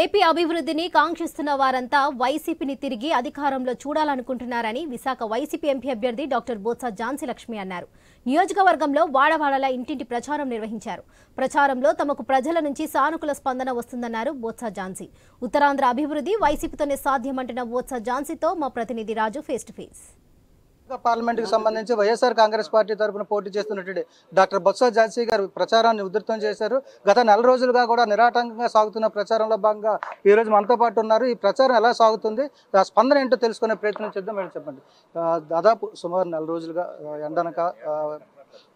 AP అభివృద్ధిని కాంక్షిస్తున్న వారంతా వైసీపీని తిరిగి అధికారంలో చూడాలనుకుంటున్నారని విశాఖ వైసీపీ ఎంపీ అభ్యర్థి డాక్టర్ బొత్స ఝాన్సీ లక్ష్మి అన్నారు. నియోజకవర్గంలో వాడవాడలా ఇంటింటి ప్రచారం నిర్వహించారు. ప్రచారంలో తమకు ప్రజల నుంచి సానుకూల స్పందన వస్తుందన్నారు బొత్స ఝాన్సీ. ఉత్తరాంధ్ర అభివృద్ధి వైసీపీతోనే సాధ్యమంటున్న బొత్స ఝాన్సీతో మా ప్రతినిధి రాజు ఫేస్ టు ఫేస్. పార్లమెంట్కి సంబంధించి వైఎస్ఆర్ కాంగ్రెస్ పార్టీ తరఫున పోటీ చేస్తున్నటువంటి డాక్టర్ బొత్స ఝాన్సీ గారు ప్రచారాన్ని ఉధృతం చేశారు. గత నెల రోజులుగా కూడా నిరాటంకంగా సాగుతున్న ప్రచారంలో భాగంగా ఈరోజు మనతో పాటు ఉన్నారు. ఈ ప్రచారం ఎలా సాగుతుంది, స్పందన ఏంటో తెలుసుకునే ప్రయత్నం చేద్దాం. మేడం చెప్పండి, దాదాపు సుమారు నెల రోజులుగా ఎండనక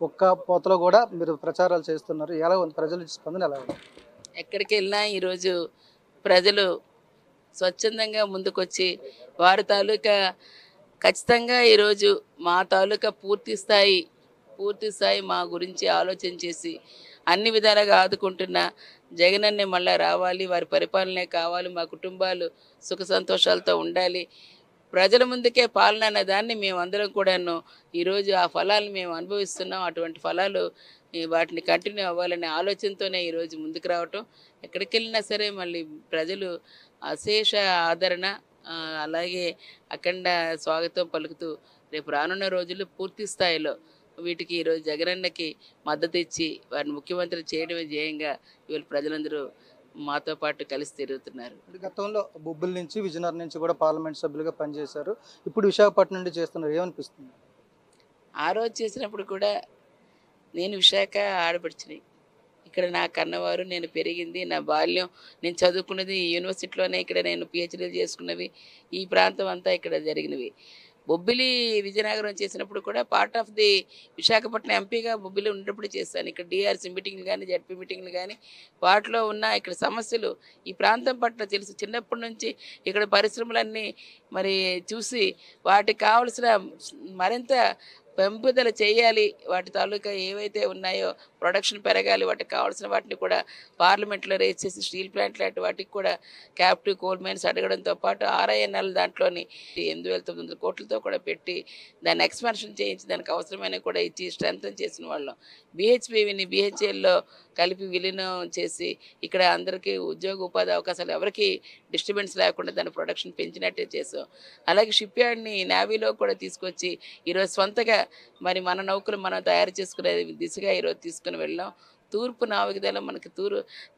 ఒక్క పోతలో కూడా మీరు ప్రచారాలు చేస్తున్నారు. ఎలా ఉంది ప్రజల స్పందన, ఎలా ఉంది? ఎక్కడికి వెళ్ళినా ఈరోజు ప్రజలు స్వచ్ఛందంగా ముందుకొచ్చి వారి తాలూకా ఖచ్చితంగా ఈరోజు మా తాలూకా పూర్తి స్థాయి మా గురించి ఆలోచన చేసి అన్ని విధాలుగా ఆదుకుంటున్న జగనన్నే మళ్ళీ రావాలి, వారి పరిపాలనే కావాలి, మా కుటుంబాలు సుఖ సంతోషాలతో ఉండాలి, ప్రజల ముందుకే పాలన అనే దాన్ని మేమందరం కూడాను ఈరోజు ఆ ఫలాలు మేము అనుభవిస్తున్నాం. అటువంటి ఫలాలు వాటిని కంటిన్యూ అవ్వాలనే ఆలోచనతోనే ఈరోజు ముందుకు రావటం. ఎక్కడికి వెళ్ళినా సరే మళ్ళీ ప్రజలు అశేష ఆదరణ, అలాగే అఖండ స్వాగతం పలుకుతూ రేపు రానున్న రోజుల్లో పూర్తి స్థాయిలో వీటికి ఈరోజు జగనన్నకి మద్దతు ఇచ్చి వారిని ముఖ్యమంత్రి చేయడమే ధ్యేయంగా ఇవాళ ప్రజలందరూ మాతో పాటు కలిసి తిరుగుతున్నారు. గతంలో బొబ్బిలి నుంచి విజయనగరం నుంచి కూడా పార్లమెంట్ సభ్యులుగా పనిచేశారు. ఇప్పుడు విశాఖపట్నం నుండి చేస్తున్నారు. ఏమనిపిస్తుంది? ఆ రోజు చేసినప్పుడు కూడా నేను విశాఖ ఆడపడిచినాయి, ఇక్కడ నా కన్నవారు, నేను పెరిగింది, నా బాల్యం, నేను చదువుకున్నది ఈ యూనివర్సిటీలోనే, ఇక్కడ నేను పిహెచ్డీలు చేసుకున్నవి, ఈ ప్రాంతం అంతా ఇక్కడ జరిగినవి. బొబ్బిలి విజయనగరం చేసినప్పుడు కూడా పార్ట్ ఆఫ్ ది విశాఖపట్నం ఎంపీగా బొబ్బిలి ఉన్నప్పుడు చేశాను. ఇక్కడ డిఆర్సీ మీటింగ్లు కానీ జడ్పీ మీటింగ్లు కానీ వాటిలో ఉన్న ఇక్కడ సమస్యలు ఈ ప్రాంతం పట్ల తెలుసు. చిన్నప్పటి నుంచి ఇక్కడ పరిశ్రమలన్నీ మరి చూసి వాటికి కావలసిన మరింత పెంపుదల చేయాలి, వాటి తాలూకా ఏవైతే ఉన్నాయో ప్రొడక్షన్ పెరగాలి, వాటికి కావాల్సిన వాటిని కూడా పార్లమెంట్లో రేస్ చేసి స్టీల్ ప్లాంట్ లాంటి వాటికి కూడా క్యాపిటివ్ కోల్ మైన్స్ అడగడంతో పాటు RINL దాంట్లోని 8,900 కోట్లతో కూడా పెట్టి దాన్ని ఎక్స్పాన్షన్ చేయించి దానికి అవసరమైన కూడా ఇచ్చి స్ట్రెంథన్ చేసిన వాళ్ళం. BHPని BHELలో కలిపి విలీనం చేసి ఇక్కడ అందరికీ ఉద్యోగ ఉపాధి అవకాశాలు ఎవరికి డిస్టర్బెన్స్ లేకుండా దాని ప్రొడక్షన్ పెంచినట్టే చేసాం. అలాగే షిప్ యార్డ్ని నేవీలో కూడా తీసుకొచ్చి ఈరోజు స్వంతగా మరి మన నౌకలు మనం తయారు చేసుకునే దిశగా ఈరోజు తీసుకుని వెళ్ళాం. తూర్పు నావికదళం మనకి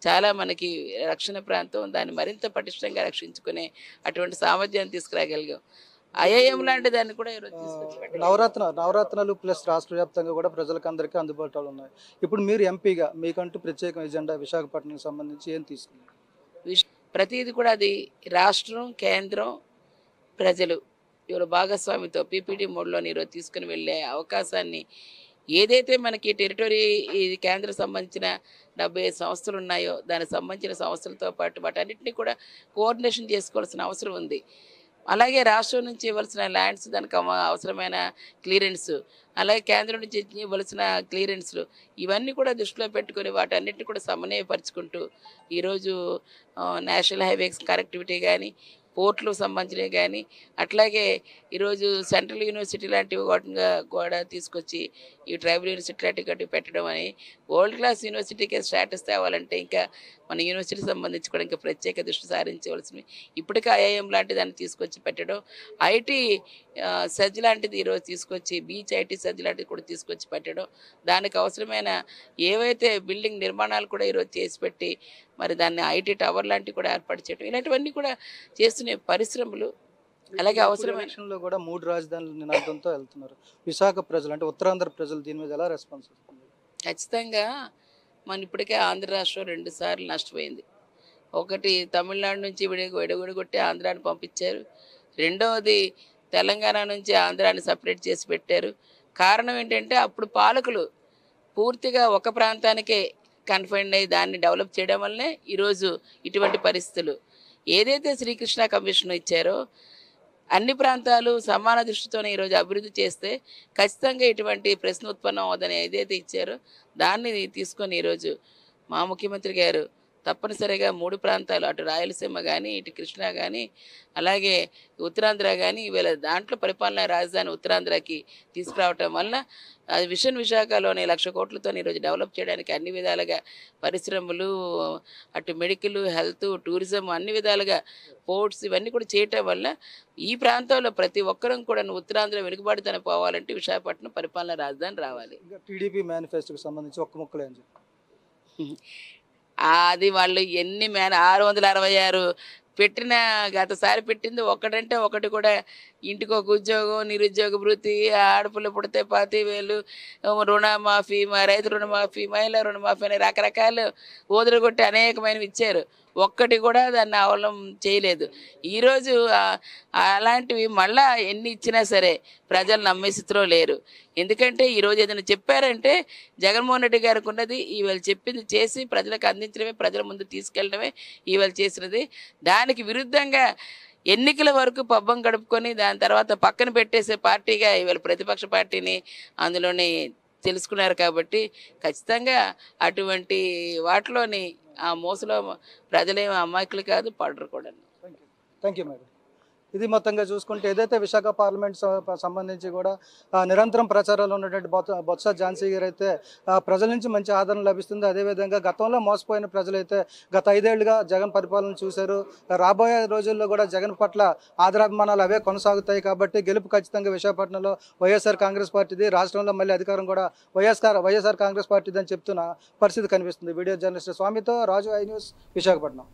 చాలా మనకి రక్షణ ప్రాంతం, దాన్ని మరింత పటిష్టంగా రక్షించుకునే అటువంటి సామర్థ్యాన్ని తీసుకురాగలిగాం. IIM లాంటి దాన్ని కూడా ఈరోజు తీసుకొచ్చి నవరత్నాలు ప్లస్ రాష్ట్ర వ్యాప్తంగా కూడా ప్రజలకు అందరికీ అందుబాటులో ఉన్నాయి. ఇప్పుడు మీరు ఎంపీగా మీకంటూ ప్రత్యేక ఎజెండా విశాఖపట్నంకి సంబంధించి ఏం తీసుకున్నారు? ప్రతిదీ కూడా అది రాష్ట్రం, కేంద్రం, ప్రజలు ఇవాళ భాగస్వామితో PPT మోడ్లో ఈరోజు తీసుకుని వెళ్ళే అవకాశాన్ని, ఏదైతే మనకి టెరిటరీ కేంద్రం సంబంధించిన 75 సంస్థలు ఉన్నాయో దానికి సంబంధించిన సంస్థలతో పాటు వాటన్నిటిని కూడా కోఆర్డినేషన్ చేసుకోవాల్సిన అవసరం ఉంది. అలాగే రాష్ట్రం నుంచి ఇవ్వాల్సిన ల్యాండ్స్, దానికి అవసరమైన క్లియరెన్స్, అలాగే కేంద్రం నుంచి ఇవ్వాల్సిన క్లియరెన్స్లు, ఇవన్నీ కూడా దృష్టిలో పెట్టుకుని వాటన్నిటిని కూడా సమన్వయపరుచుకుంటూ ఈరోజు నేషనల్ హైవేస్ కనెక్టివిటీ కానీ, పోర్టులకు సంబంధించినవి కానీ, అట్లాగే ఈరోజు సెంట్రల్ యూనివర్సిటీ లాంటివి కూడా తీసుకొచ్చి ఈ ట్రైబల్ యూనివర్సిటీ లాంటివి పెట్టడం అని వరల్డ్ క్లాస్ యూనివర్సిటీకి స్టేటస్ తేవాలంటే ఇంకా మన యూనివర్సిటీకి సంబంధించి కూడా ఇంకా ప్రత్యేక దృష్టి సారించవలసినవి. ఇప్పటికే IIM లాంటి దాన్ని తీసుకొచ్చి పెట్టడం, IT సెజ్ లాంటిది ఈరోజు తీసుకొచ్చి బీచ్ IT సెజ్ లాంటిది కూడా తీసుకొచ్చి పెట్టడం, దానికి అవసరమైన ఏవైతే బిల్డింగ్ నిర్మాణాలు కూడా ఈరోజు చేసి పెట్టి మరి దాన్ని IT టవర్ లాంటివి కూడా ఏర్పాటు చేయడం, ఇలాంటివన్నీ కూడా చేస్తున్న పరిశ్రమలు. అలాగే అవసరమైన కూడా 3 రాజధానుల నినాదంతో వెళ్తున్నారు. విశాఖ ప్రజలు అంటే ఉత్తరాంధ్ర ప్రజలు దీని మీద ఎలా రెస్పాన్స్ వస్తుంది? ఖచ్చితంగా మన ఇప్పటికే ఆంధ్ర రాష్ట్రం 2 సార్లు నష్టపోయింది. ఒకటి తమిళనాడు నుంచి విడగొట్టి ఆంధ్రాని పంపించారు, రెండవది తెలంగాణ నుంచి ఆంధ్రాని సపరేట్ చేసి పెట్టారు. కారణం ఏంటంటే అప్పుడు పాలకులు పూర్తిగా ఒక ప్రాంతానికే కన్ఫైన్ అయ్యి దాన్ని డెవలప్ చేయడం వల్లనే ఈరోజు ఇటువంటి పరిస్థితులు. ఏదైతే శ్రీకృష్ణ కమిషన్ ఇచ్చారో అన్ని ప్రాంతాలు సమాన దృష్టితోనే ఈరోజు అభివృద్ధి చేస్తే ఖచ్చితంగా ఇటువంటి ప్రశ్న ఉత్పన్నం అవ్వదని ఏదైతే ఇచ్చారో దాన్ని తీసుకొని ఈరోజు మా ముఖ్యమంత్రి గారు తప్పనిసరిగా 3 ప్రాంతాలు అటు రాయలసీమ కానీ ఇటు కృష్ణా కానీ అలాగే ఉత్తరాంధ్ర కానీ వీళ్ళ దాంట్లో పరిపాలనా రాజధాని ఉత్తరాంధ్రకి తీసుకురావటం వల్ల అది విశాఖలోని 1,00,000 కోట్లతో ఈరోజు డెవలప్ చేయడానికి అన్ని విధాలుగా పరిశ్రమలు అటు మెడికల్ హెల్త్ టూరిజం అన్ని విధాలుగా పోర్ట్స్ ఇవన్నీ కూడా చేయటం వల్ల ఈ ప్రాంతంలో ప్రతి ఒక్కరం కూడా ఉత్తరాంధ్ర వెనుకబాటుతనం పోవాలంటే విశాఖపట్నం పరిపాలనా రాజధాని రావాలి. టీడీపీ మేనిఫెస్టోకి సంబంధించి ఒక్క ముక్కలు ఏం చెప్పి అది వాళ్ళు ఎన్ని 666 పెట్టిన గతసారి పెట్టింది ఒకటంటే ఒకటి కూడా ఇంటికి ఒక ఉద్యోగం నిరుద్యోగ వృత్తి ఆడపిల్ల పుడితే 25,000 రుణమాఫీ రైతు రుణమాఫీ మహిళా రుణమాఫీ అనే రకరకాలు ఓదరగొట్టి అనేకమైనవి ఇచ్చారు. ఒక్కటి కూడా దాన్ని అవలం చేయలేదు. ఈరోజు అలాంటివి మళ్ళా ఎన్ని ఇచ్చినా సరే ప్రజలు నమ్మే స్థితిలో లేరు. ఎందుకంటే ఈరోజు ఏదైనా చెప్పారంటే జగన్మోహన్ రెడ్డి గారికి ఉన్నది ఈవేళ చెప్పింది చేసి ప్రజలకు అందించడమే, ప్రజల ముందు తీసుకెళ్ళడమే ఈవేళ చేసినది. దానికి విరుద్ధంగా ఎన్నికల వరకు పబ్బం గడుపుకొని దాని తర్వాత పక్కన పెట్టేసే పార్టీగా ఈవేళ ప్రతిపక్ష పార్టీని అందులోని తెలుసుకున్నారు. కాబట్టి ఖచ్చితంగా అటువంటి వాటిలోని ఆ మోసలో ప్రజలేమో అమాయకులు కాదు, పడరు కూడా. Thank you madam. ఇది మొత్తంగా చూసుకుంటే ఏదైతే విశాఖ పార్లమెంట్ సంబంధించి కూడా నిరంతరం ప్రచారాలు ఉన్నటువంటి బొత్స ఝాన్సీ గారు అయితే ప్రజల నుంచి మంచి ఆదరణ లభిస్తుంది. అదేవిధంగా గతంలో మోసపోయిన ప్రజలైతే గత 5 ఏళ్లుగా జగన్ పరిపాలన చూశారు. రాబోయే రోజుల్లో కూడా జగన్ పట్ల ఆదరాభిమానాలు అవే కొనసాగుతాయి. కాబట్టి గెలుపు ఖచ్చితంగా విశాఖపట్నంలో వైఎస్ఆర్ కాంగ్రెస్ పార్టీది, రాష్ట్రంలో మళ్ళీ అధికారం కూడా వైఎస్ఆర్ కాంగ్రెస్ పార్టీది అని చెప్తున్న పరిస్థితి కనిపిస్తుంది. వీడియో జర్నలిస్ట్ స్వామితో రాజు, ఐ న్యూస్, విశాఖపట్నం.